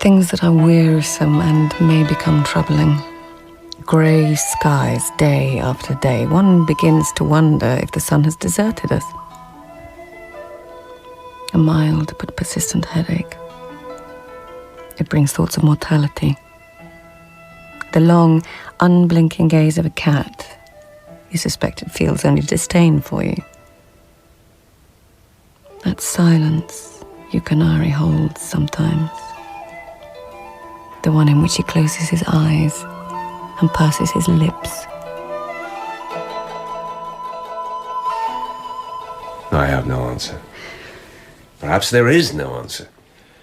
Things that are wearisome and may become troubling. Grey skies day after day. One begins to wonder if the sun has deserted us. A mild but persistent headache. It brings thoughts of mortality. The long, unblinking gaze of a cat. You suspect it feels only disdain for you. That silence Yukinari holds sometimes. The one in which he closes his eyes and purses his lips. I have no answer. Perhaps there is no answer.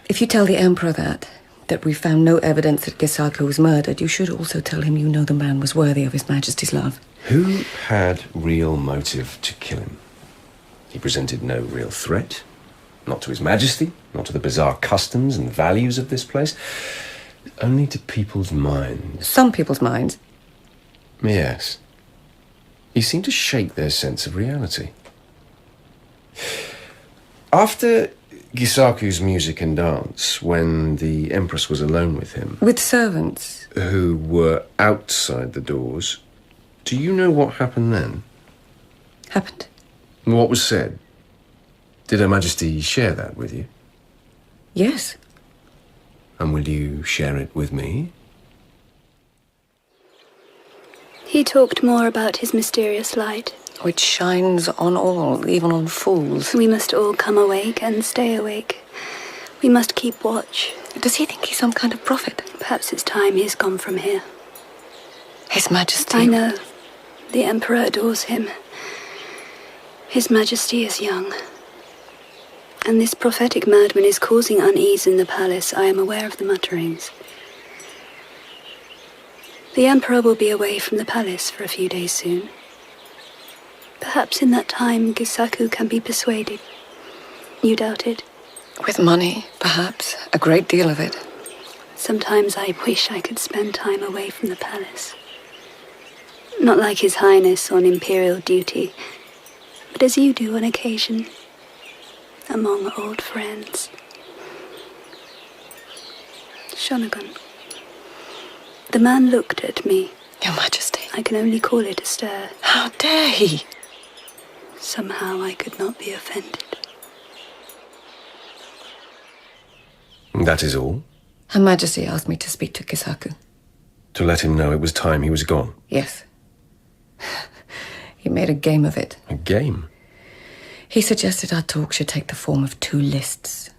If you tell the Emperor that we found no evidence that Gisaku was murdered, you should also tell him you know the man was worthy of His Majesty's love. Who had real motive to kill him? He presented no real threat. Not to His Majesty, not to the bizarre customs and values of this place. Only to people's minds. Some people's minds? Yes. He seemed to shake their sense of reality. After Gisaku's music and dance, when the Empress was alone with him... With servants? Who were outside the doors, do you know what happened then? Happened? What was said? Did Her Majesty share that with you? Yes. And will you share it with me? He talked more about his mysterious light. Which shines on all, even on fools. We must all come awake and stay awake. We must keep watch. Does he think he's some kind of prophet? Perhaps it's time he's gone from here. His Majesty? I know. The Emperor adores him. His Majesty is young. And this prophetic madman is causing unease in the palace. I am aware of the mutterings. The Emperor will be away from the palace for a few days soon. Perhaps in that time Gisaku can be persuaded. You doubt it? With money, perhaps. A great deal of it. Sometimes I wish I could spend time away from the palace. Not like His Highness on imperial duty, but as you do on occasion, among old friends. Shonagon. The man looked at me. Your Majesty. I can only call it a stare. How dare he? Somehow I could not be offended. That is all? Her Majesty asked me to speak to Gisaku. To let him know it was time he was gone? Yes. He made a game of it. A game? He suggested our talk should take the form of 2 lists.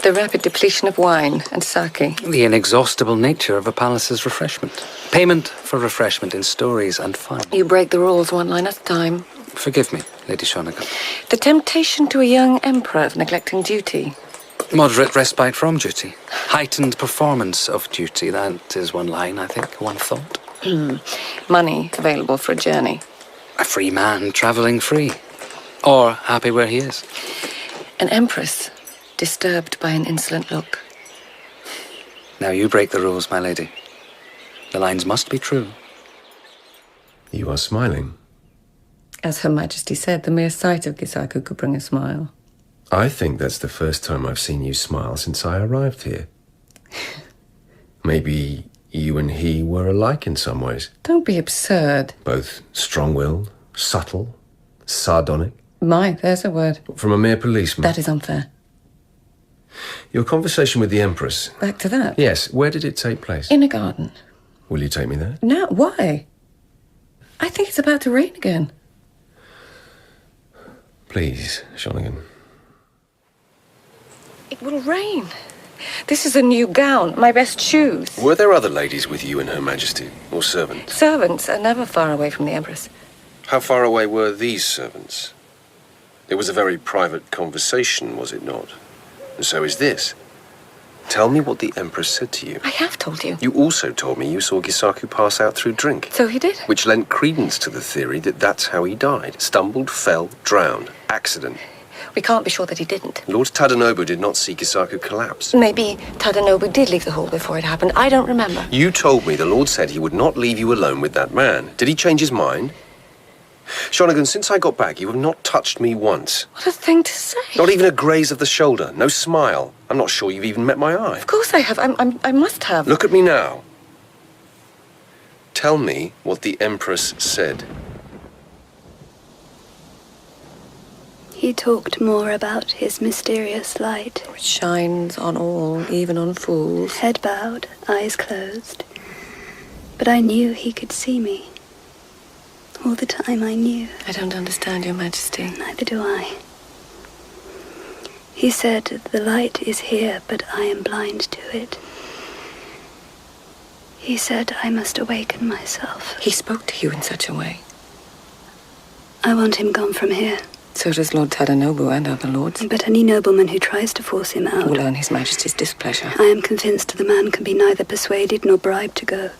The rapid depletion of wine and sake. The inexhaustible nature of a palace's refreshment. Payment for refreshment in stories and fun. You break the rules one line at a time. Forgive me, Lady Shonagon. The temptation to a young emperor of neglecting duty. Moderate respite from duty. Heightened performance of duty. That is one line, I think, one thought. Money available for a journey. A free man travelling free. Or happy where he is. An empress disturbed by an insolent look. Now you break the rules, my lady. The lines must be true. You are smiling. As Her Majesty said, the mere sight of Gisaku could bring a smile. I think that's the first time I've seen you smile since I arrived here. Maybe you and he were alike in some ways. Don't be absurd. Both strong-willed, subtle, sardonic. There's a word. From a mere policeman. That is unfair. Your conversation with the Empress. Back to that. Yes, where did it take place? In a garden. Will you take me there? No, why? I think it's about to rain again. Please, Shonagon. It will rain. This is a new gown, my best shoes. Were there other ladies with you and Her Majesty, or servants? Servants are never far away from the Empress. How far away were these servants? It was a very private conversation, was it not? And so is this. Tell me what the Empress said to you. I have told you. You also told me you saw Gisaku pass out through drink. So he did. Which lent credence to the theory that that's how he died. Stumbled, fell, drowned. Accident. We can't be sure that he didn't. Lord Tadanobu did not see Gisaku collapse. Maybe Tadanobu did leave the hall before it happened. I don't remember. You told me the Lord said he would not leave you alone with that man. Did he change his mind? Shonagon, since I got back, you have not touched me once. What a thing to say. Not even a graze of the shoulder, no smile. I'm not sure you've even met my eye. Of course I have. I must have. Look at me now. Tell me what the Empress said. He talked more about his mysterious light. Which shines on all, even on fools. Head bowed, eyes closed. But I knew he could see me. All the time I knew. I don't understand, Your Majesty. Neither do I. He said, the light is here, but I am blind to it. He said I must awaken myself. He spoke to you in such a way. I want him gone from here. So does Lord Tadanobu and other lords. But any nobleman who tries to force him out will earn His Majesty's displeasure. I am convinced the man can be neither persuaded nor bribed to go.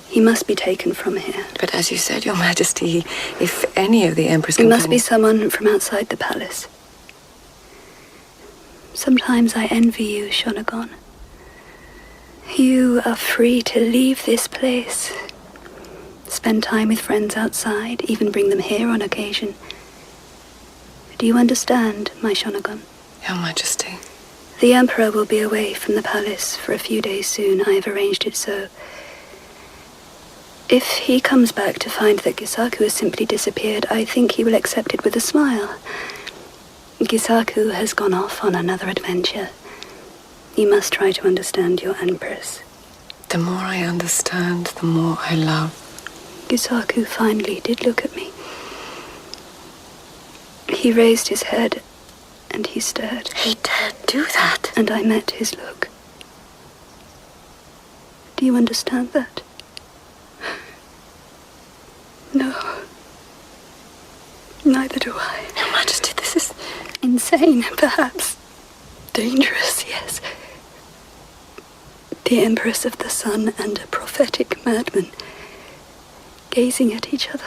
He must be taken from here. But as you said, Your Majesty, if any of the Empress It must be someone from outside the palace. Sometimes I envy you, Shonagon. You are free to leave this place. Spend time with friends outside, even bring them here on occasion. Do you understand, my Shonagon? Your Majesty. The Emperor will be away from the palace for a few days soon. I have arranged it so. If he comes back to find that Gisaku has simply disappeared, I think he will accept it with a smile. Gisaku has gone off on another adventure. You must try to understand your Empress. The more I understand, the more I love. Gisaku finally did look at me. He raised his head, and he stared. He dared do that? And I met his look. Do you understand that? No. Neither do I. Your Majesty, this is insane, perhaps. Dangerous, yes. The Empress of the Sun and a prophetic madman gazing at each other.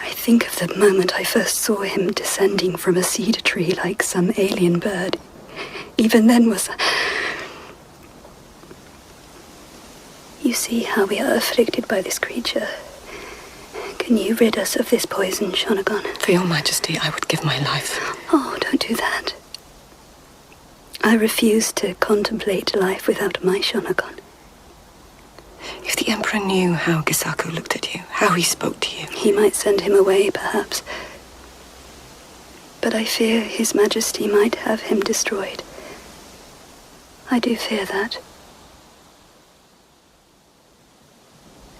I think of the moment I first saw him descending from a cedar tree like some alien bird. Even then was... You see how we are afflicted by this creature. Can you rid us of this poison, Shonagon? For Your Majesty, I would give my life. Oh, don't do that. I refuse to contemplate life without my Shonagon. If the Emperor knew how Gisaku looked at you, how he spoke to you... He might send him away, perhaps. But I fear His Majesty might have him destroyed. I do fear that.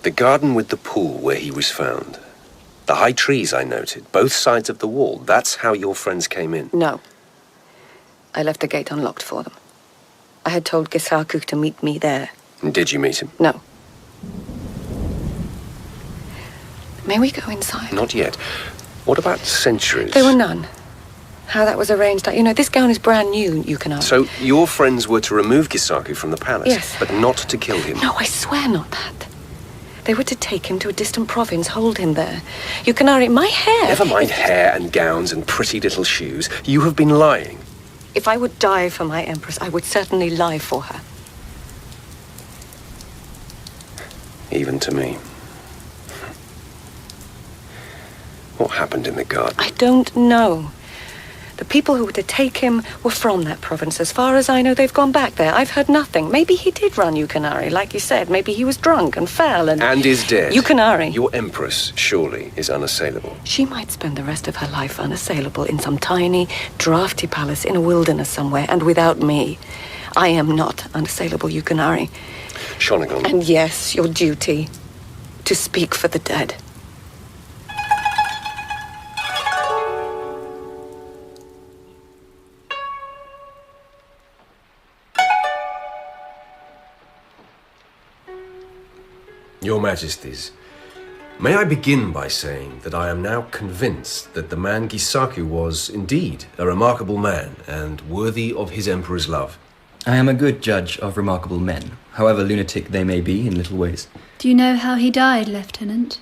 The garden with the pool where he was found. The high trees I noted, both sides of the wall. That's how your friends came in. No. I left the gate unlocked for them. I had told Gisaku to meet me there. And did you meet him? No. May we go inside? Not yet. What about sentries? There were none. How that was arranged, you know, this gown is brand new, Yukinari. So your friends were to remove Gisaku from the palace? Yes. But not to kill him? No, I swear not that. They were to take him to a distant province, hold him there. Yukinari, my hair... Never mind hair and gowns and pretty little shoes. You have been lying. If I would die for my Empress, I would certainly lie for her. Even to me. What happened in the garden? I don't know. The people who were to take him were from that province. As far as I know, they've gone back there. I've heard nothing. Maybe he did run Yukinari, like you said. Maybe he was drunk and fell and... And is dead. Yukinari. Your Empress, surely, is unassailable. She might spend the rest of her life unassailable in some tiny, drafty palace in a wilderness somewhere, and without me. I am not unassailable, Yukinari. Shonagon. And yes, your duty to speak for the dead. Your Majesties, may I begin by saying that I am now convinced that the man Gisaku was, indeed, a remarkable man and worthy of his Emperor's love. I am a good judge of remarkable men, however lunatic they may be in little ways. Do you know how he died, Lieutenant?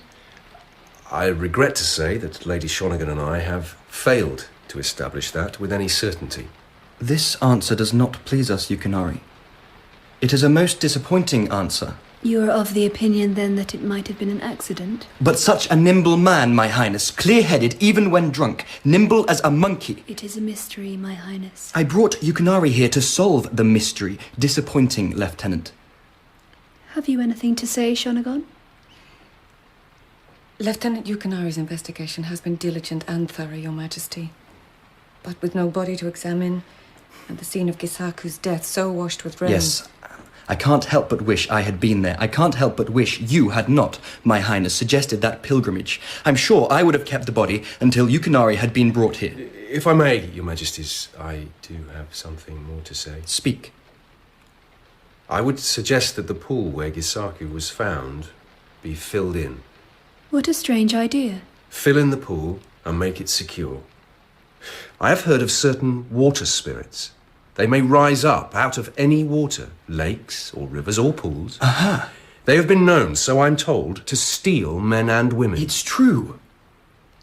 I regret to say that Lady Shonagon and I have failed to establish that with any certainty. This answer does not please us, Yukinari. It is a most disappointing answer, You are of the opinion, then, that it might have been an accident? But such a nimble man, my highness, clear-headed even when drunk, nimble as a monkey. It is a mystery, my highness. I brought Yukinari here to solve the mystery. Disappointing, Lieutenant. Have you anything to say, Shonagon? Lieutenant Yukinari's investigation has been diligent and thorough, Your Majesty. But with no body to examine, and the scene of Gisaku's death so washed with rain... Yes, I can't help but wish I had been there. I can't help but wish you had not, my highness, suggested that pilgrimage. I'm sure I would have kept the body until Yukinari had been brought here. If I may, Your Majesties, I do have something more to say. Speak. I would suggest that the pool where Gisaku was found be filled in. What a strange idea. Fill in the pool and make it secure. I have heard of certain water spirits. They may rise up out of any water, lakes or rivers or pools. Aha! They have been known, so I'm told, to steal men and women. It's true.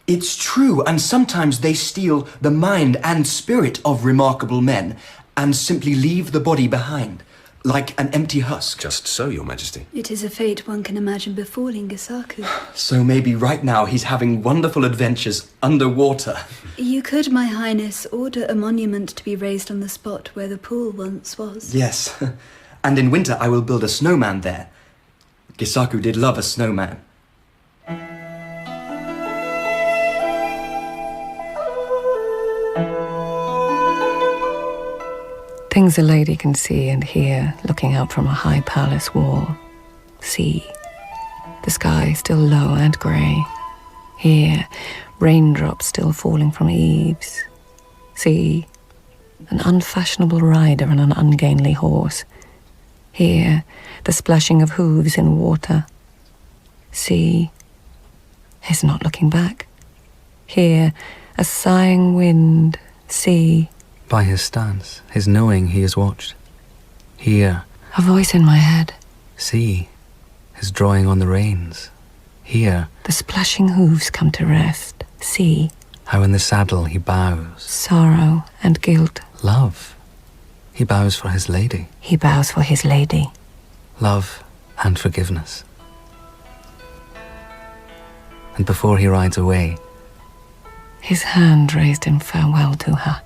It's true, and sometimes they steal the mind and spirit of remarkable men and simply leave the body behind, like an empty husk. Just so, Your Majesty. It is a fate one can imagine befalling Gisaku. So maybe right now he's having wonderful adventures underwater. You could, my highness, order a monument to be raised on the spot where the pool once was. Yes, and in winter I will build a snowman there. Gisaku did love a snowman. Things a lady can see and hear looking out from a high palace wall. See, the sky still low and grey. Here, raindrops still falling from eaves. See, an unfashionable rider on an ungainly horse. Here, the splashing of hooves in water. See, his not looking back. Here, a sighing wind. See, By his stance, his knowing he is watched. Here, a voice in my head. see, his drawing on the reins. Here, The splashing hooves come to rest. See, how in the saddle he bows. sorrow and guilt. Love, he bows for his lady. He bows for his lady. Love and forgiveness. And before he rides away, His hand raised in farewell to her.